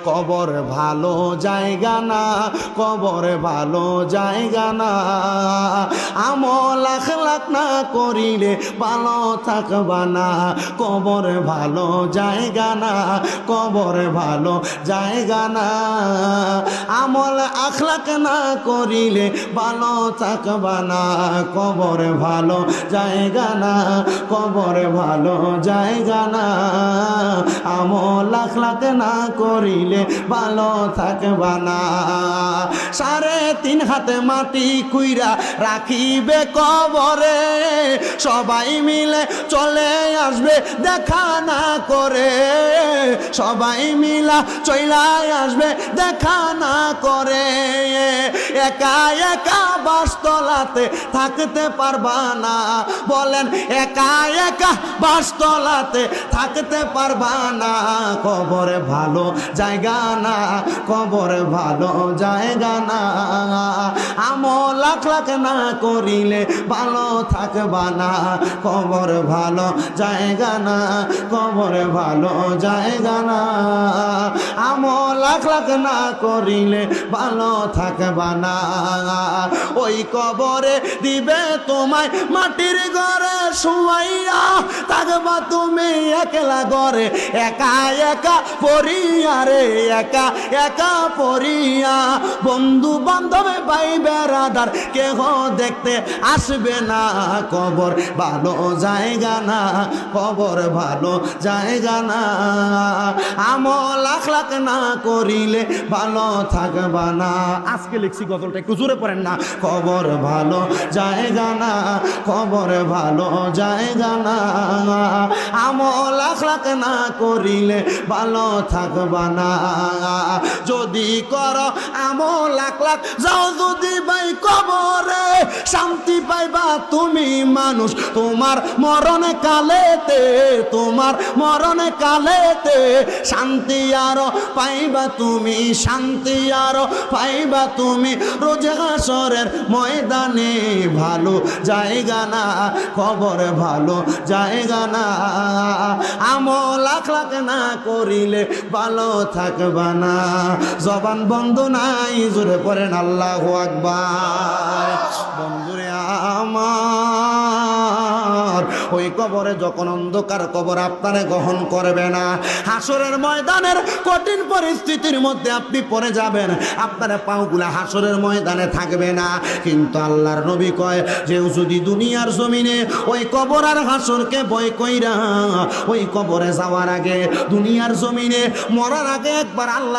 কবর ভালো জায়গা না, কবর ভালো জায়গা না। আমল আখলাক না করিলে ভালো থাকবা না, কবর ভালো জায়গা না, কবর ভালো জায়গা না। আমল আখলাক না করিলে ভালো থাকবা না, কবর ভালো জায়গা না, কবর ভালো জায়গা না। আমল আখলাক না করিলে ভালো থাকবা না। 3.5 হাতে মাটি কুইরা রাখিবে কবরে, সবাই মিলে চলে আসবে দেখা না করে, সবাই মিলা চলে আসবে দেখা না করে। একা একা বাসতলাতে থাকতে পারবা না, বলেন একা একা বাসতলাতে থাকতে পারবা না। কবরে ভালো জায়গা না, কবরে ভালো জায়গা না। আমল আখলাক না করিলে ভালো থাকবা না, কবর ভালো জায়গা না, কবর ভালো জায়গা না। আমল আখলাক না করিলে ভালো থাকবা না। ওই কবরে দিবে তোমায় মাটির ঘরে শুয়াইয়া, থাকবা তুমি একলা ঘরে একা একা পড়িয়া রে, একা একা পড়িয়া। বন্ধু বান্ধব ভাই বেড়াদার কেহ দেখতে আসবে না, কবর ভালো জায়গা না, কবর ভালো জায়গা না। আমল আখলাক না করিলে ভালো থাকবা না। আজকে লিখছি গজলটা, একটু জোরে পড়েন না। কবর ভালো জায়গা না, কবর ভালো জায়গা না। আমল আখলাক না করিলে ভালো থাকবা না। যদি করো আমল আখলাক যাও যদি ভাই কবরে, শান্তি পাইবা তুমি মানুষ তোমার মরণে কালেতে, তোমার মরণে কালেতে। শান্তি আরো পাইবা তুমি, শান্তি আরো পাইবা তুমি রোজ হাসরের ময়দানে। ভালো জায়গা না, কবর ভালো জায়গা না। আমল আখলাক না করিলে ভালো থাকবা না। জবান বন্ধ নাই, জোরে পড়েন আল্লাহু আকবার। বন্ধুরে আমার, ওই কবরে যখন অন্ধকার কবর আপনারে গ্রহণ করবে না, হাসরের ময়দানের কঠিন পরিস্থিতির মধ্যে আপনি পড়ে যাবেন, আপনার পাওগুলা হাসরের ময়দানে থাকবে না। কিন্তু আল্লাহর নবী কয় যে যদি দুনিয়ার জমিনে ওই কবর আর হাসরকে ভয় কইরা ওই কবরে যাওয়ার আগে, দুনিয়ার জমিনে মরার আগে একবার আল্লাহ